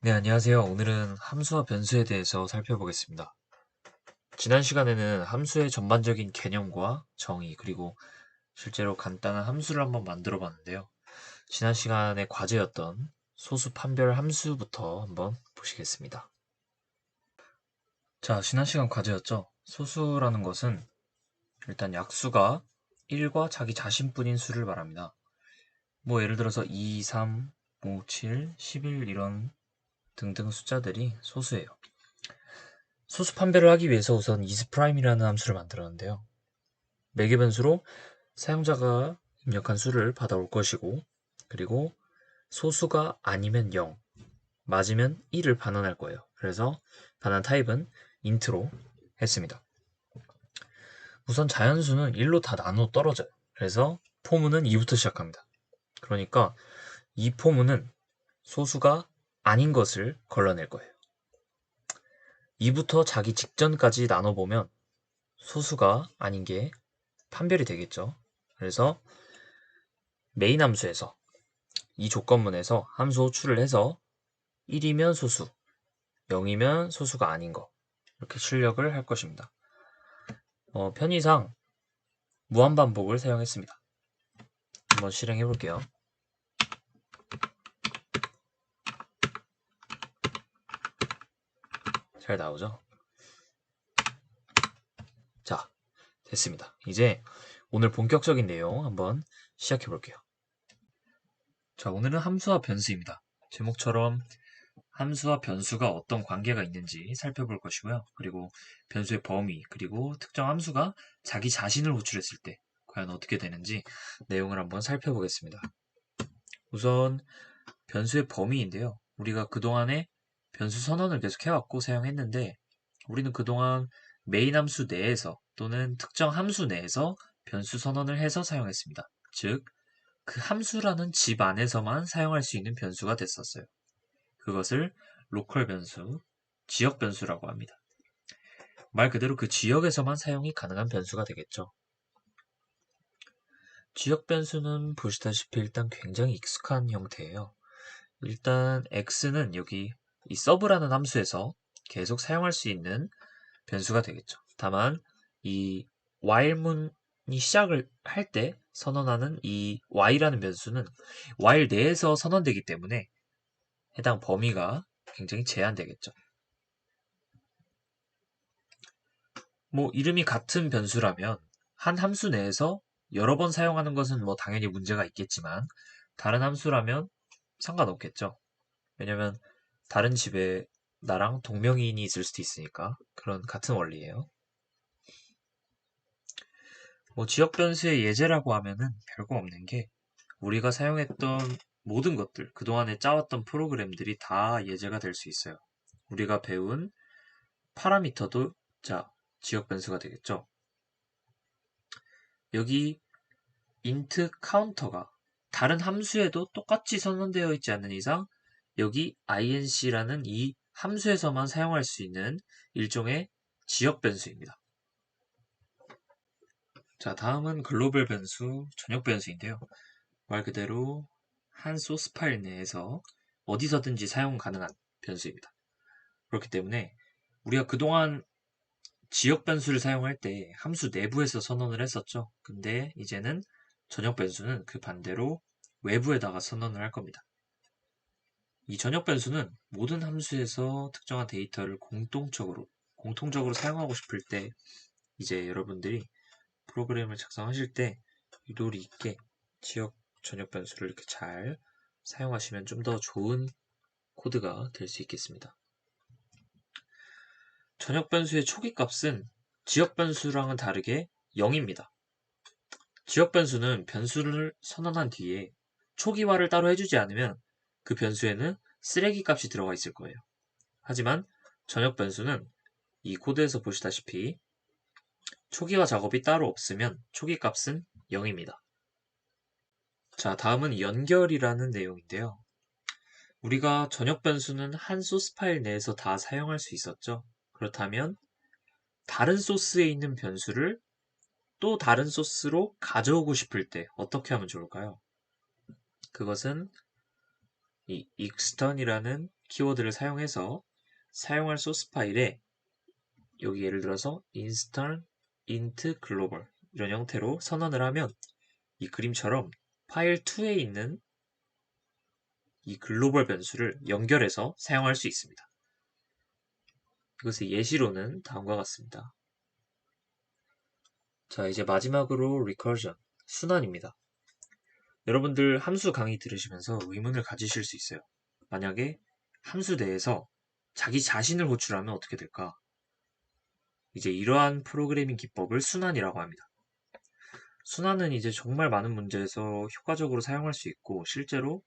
네, 안녕하세요. 오늘은 함수와 변수에 대해서 살펴보겠습니다. 지난 시간에는 함수의 전반적인 개념과 정의, 그리고 실제로 간단한 함수를 한번 만들어 봤는데요. 지난 시간의 과제였던 소수 판별 함수부터 한번 보시겠습니다. 자, 지난 시간 과제였죠. 소수라는 것은 일단 약수가 1과 자기 자신뿐인 수를 말합니다. 뭐 예를 들어서 2, 3, 5, 7, 11 이런 등등 숫자들이 소수예요. 소수 판별을 하기 위해서 우선 isPrime이라는 함수를 만들었는데요. 매개 변수로 사용자가 입력한 수를 받아올 것이고, 그리고 소수가 아니면 0, 맞으면 1을 반환할 거예요. 그래서 반환 타입은 int로 했습니다. 우선 자연수는 1로 다 나눠 떨어져요. 그래서 포문은 2부터 시작합니다. 그러니까 이 포문은 소수가 아닌 것을 걸러낼 거예요. 2부터 자기 직전까지 나눠보면 소수가 아닌 게 판별이 되겠죠. 그래서 메인 함수에서 이 조건문에서 함수 호출을 해서 1이면 소수, 0이면 소수가 아닌 거 이렇게 출력을 할 것입니다. 편의상 무한반복을 사용했습니다. 한번 실행해 볼게요. 잘 나오죠? 자, 됐습니다. 이제 오늘 본격적인 내용 한번 시작해 볼게요. 자, 오늘은 함수와 변수입니다. 제목처럼 함수와 변수가 어떤 관계가 있는지 살펴볼 것이고요. 그리고 변수의 범위, 그리고 특정 함수가 자기 자신을 호출했을 때 과연 어떻게 되는지 내용을 한번 살펴보겠습니다. 우선 변수의 범위인데요. 우리가 그동안에 변수 선언을 계속 해왔고 사용했는데 우리는 그동안 메인 함수 내에서 또는 특정 함수 내에서 변수 선언을 해서 사용했습니다. 즉, 그 함수라는 집 안에서만 사용할 수 있는 변수가 됐었어요. 그것을 로컬 변수, 지역 변수라고 합니다. 말 그대로 그 지역에서만 사용이 가능한 변수가 되겠죠. 지역 변수는 보시다시피 일단 굉장히 익숙한 형태예요. 일단 x는 여기 이 서브라는 함수에서 계속 사용할 수 있는 변수가 되겠죠. 다만 이 while문이 시작을 할 때 선언하는 이 y라는 변수는 while 내에서 선언되기 때문에 해당 범위가 굉장히 제한되겠죠. 뭐 이름이 같은 변수라면 한 함수 내에서 여러 번 사용하는 것은 뭐 당연히 문제가 있겠지만 다른 함수라면 상관없겠죠. 왜냐면 다른 집에 나랑 동명이인이 있을 수도 있으니까 그런 같은 원리예요. 뭐 지역 변수의 예제라고 하면은 별거 없는 게 우리가 사용했던 모든 것들, 그동안에 짜왔던 프로그램들이 다 예제가 될 수 있어요. 우리가 배운 파라미터도 자, 지역 변수가 되겠죠. 여기 int 카운터가 다른 함수에도 똑같이 선언되어 있지 않는 이상 여기 inc라는 이 함수에서만 사용할 수 있는 일종의 지역 변수입니다. 자, 다음은 글로벌 변수, 전역 변수인데요. 말 그대로 한 소스 파일 내에서 어디서든지 사용 가능한 변수입니다. 그렇기 때문에 우리가 그동안 지역 변수를 사용할 때 함수 내부에서 선언을 했었죠. 근데 이제는 전역 변수는 그 반대로 외부에다가 선언을 할 겁니다. 이 전역 변수는 모든 함수에서 특정한 데이터를 공통적으로 사용하고 싶을 때 이제 여러분들이 프로그램을 작성하실 때 유도리 있게 지역 전역 변수를 이렇게 잘 사용하시면 좀 더 좋은 코드가 될 수 있겠습니다. 전역 변수의 초기 값은 지역 변수랑은 다르게 0입니다. 지역 변수는 변수를 선언한 뒤에 초기화를 따로 해주지 않으면 그 변수에는 쓰레기 값이 들어가 있을 거예요. 하지만 전역 변수는 이 코드에서 보시다시피 초기화 작업이 따로 없으면 초기 값은 0입니다. 자, 다음은 연결이라는 내용인데요. 우리가 전역 변수는 한 소스 파일 내에서 다 사용할 수 있었죠. 그렇다면 다른 소스에 있는 변수를 또 다른 소스로 가져오고 싶을 때 어떻게 하면 좋을까요? 그것은 이 extern이라는 키워드를 사용해서 사용할 소스 파일에 여기 예를 들어서 install int global 이런 형태로 선언을 하면 이 그림처럼 파일 2에 있는 이 글로벌 변수를 연결해서 사용할 수 있습니다. 이것의 예시로는 다음과 같습니다. 자, 이제 마지막으로 recursion, 순환입니다. 여러분들 함수 강의 들으시면서 의문을 가지실 수 있어요. 만약에 함수 내에서 자기 자신을 호출하면 어떻게 될까? 이제 이러한 프로그래밍 기법을 순환이라고 합니다. 순환은 이제 정말 많은 문제에서 효과적으로 사용할 수 있고 실제로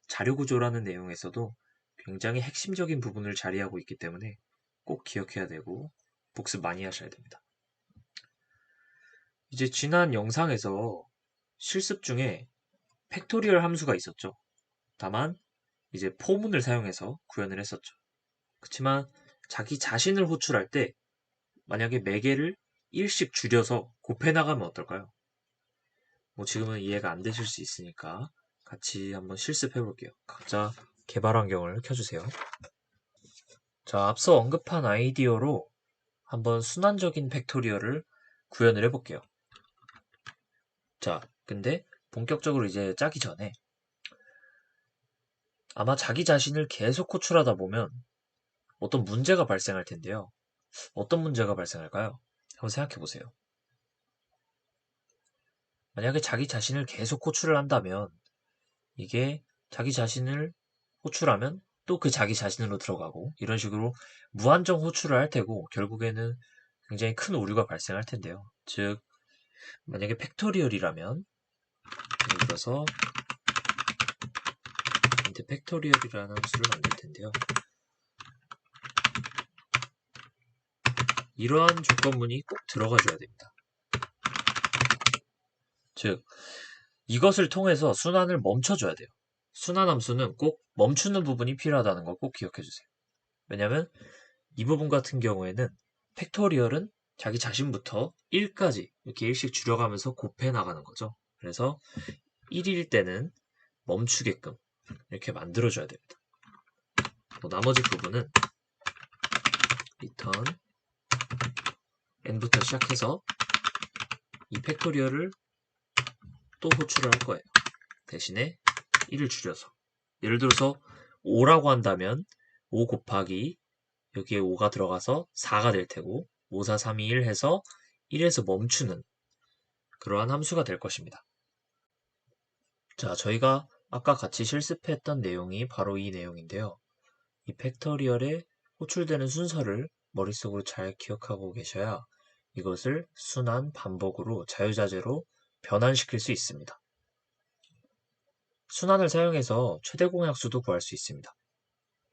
자료 구조라는 내용에서도 굉장히 핵심적인 부분을 자리하고 있기 때문에 꼭 기억해야 되고 복습 많이 하셔야 됩니다. 이제 지난 영상에서 실습 중에 팩토리얼 함수가 있었죠. 다만 이제 포문을 사용해서 구현을 했었죠. 그렇지만 자기 자신을 호출할 때 만약에 매개를 1씩 줄여서 곱해 나가면 어떨까요? 뭐 지금은 이해가 안 되실 수 있으니까 같이 한번 실습해 볼게요. 각자 개발 환경을 켜주세요. 자, 앞서 언급한 아이디어로 한번 순환적인 팩토리얼을 구현을 해볼게요. 자, 근데 본격적으로 이제 짜기 전에 아마 자기 자신을 계속 호출하다 보면 어떤 문제가 발생할 텐데요. 어떤 문제가 발생할까요? 한번 생각해 보세요. 만약에 자기 자신을 계속 호출을 한다면 이게 자기 자신을 호출하면 또 그 자기 자신으로 들어가고 이런 식으로 무한정 호출을 할 테고 결국에는 굉장히 큰 오류가 발생할 텐데요. 즉 만약에 팩토리얼이라면 예를 들어서 int 팩토리얼이라는 함수를 만들 텐데요. 이러한 조건문이 꼭 들어가줘야 됩니다. 즉 이것을 통해서 순환을 멈춰줘야 돼요. 순환 함수는 꼭 멈추는 부분이 필요하다는 거 꼭 기억해 주세요. 왜냐하면 이 부분 같은 경우에는 팩토리얼은 자기 자신부터 1까지 이렇게 1씩 줄여가면서 곱해 나가는 거죠. 그래서 1일 때는 멈추게끔 이렇게 만들어줘야 됩니다. 나머지 부분은 return n부터 시작해서 이 팩토리얼을 또 호출을 할 거예요. 대신에 1을 줄여서 예를 들어서 5라고 한다면 5 곱하기 여기에 5가 들어가서 4가 될 테고 5, 4, 3, 2, 1 해서 1에서 멈추는 그러한 함수가 될 것입니다. 자, 저희가 아까 같이 실습했던 내용이 바로 이 내용인데요. 이 팩토리얼에 호출되는 순서를 머릿속으로 잘 기억하고 계셔야 이것을 순환, 반복으로 자유자재로 변환시킬 수 있습니다. 순환을 사용해서 최대 공약수도 구할 수 있습니다.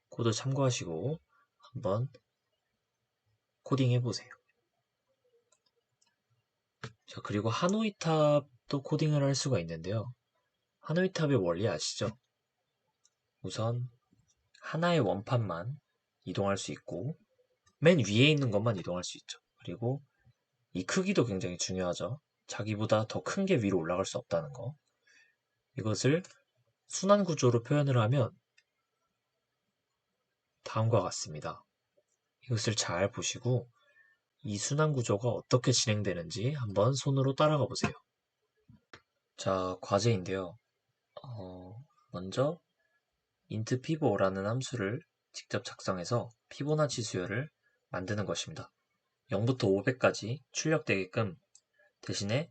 코드 참고하시고 한번 코딩 해보세요. 자, 그리고 하노이 탑도 코딩을 할 수가 있는데요. 하노이 탑의 원리 아시죠? 우선 하나의 원판만 이동할 수 있고 맨 위에 있는 것만 이동할 수 있죠. 그리고 이 크기도 굉장히 중요하죠. 자기보다 더 큰 게 위로 올라갈 수 없다는 거. 이것을 순환 구조로 표현을 하면 다음과 같습니다. 이것을 잘 보시고 이 순환 구조가 어떻게 진행되는지 한번 손으로 따라가 보세요. 자, 과제인데요. 먼저 int pivot라는 함수를 직접 작성해서 피보나치 수열을 만드는 것입니다. 0부터 500까지 출력되게끔 대신에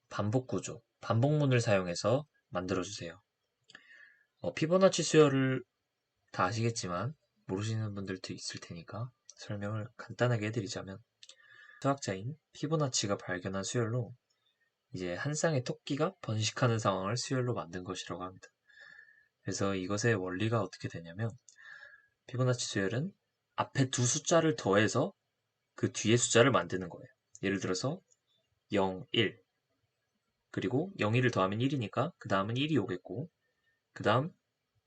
반복 구조, 반복문을 사용해서 만들어주세요. 피보나치 수열을 다 아시겠지만 모르시는 분들도 있을 테니까 설명을 간단하게 해드리자면 수학자인 피보나치가 발견한 수열로 이제 한 쌍의 토끼가 번식하는 상황을 수열로 만든 것이라고 합니다. 그래서 이것의 원리가 어떻게 되냐면 피보나치 수열은 앞에 두 숫자를 더해서 그 뒤에 숫자를 만드는 거예요. 예를 들어서 0, 1 그리고 0, 1을 더하면 1이니까 그 다음은 1이 오겠고 그 다음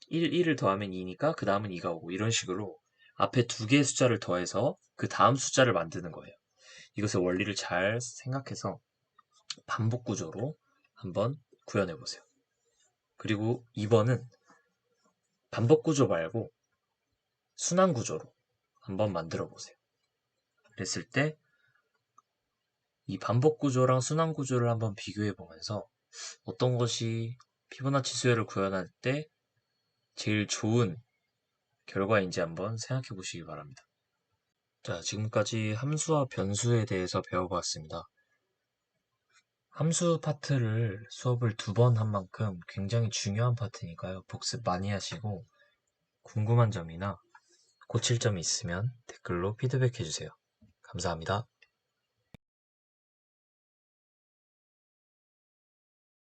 1, 1을 더하면 2니까 그 다음은 2가 오고 이런 식으로 앞에 두 개의 숫자를 더해서 그 다음 숫자를 만드는 거예요. 이것의 원리를 잘 생각해서 반복 구조로 한번 구현해 보세요. 그리고 2번은 반복 구조 말고 순환 구조로 한번 만들어 보세요. 그랬을 때 이 반복 구조랑 순환 구조를 한번 비교해 보면서 어떤 것이 피보나치 수열을 구현할 때 제일 좋은 결과인지 한번 생각해 보시기 바랍니다. 자, 지금까지 함수와 변수에 대해서 배워봤습니다. 함수 파트를 수업을 2번 한 만큼 굉장히 중요한 파트니까요. 복습 많이 하시고 궁금한 점이나 고칠 점이 있으면 댓글로 피드백해 주세요. 감사합니다.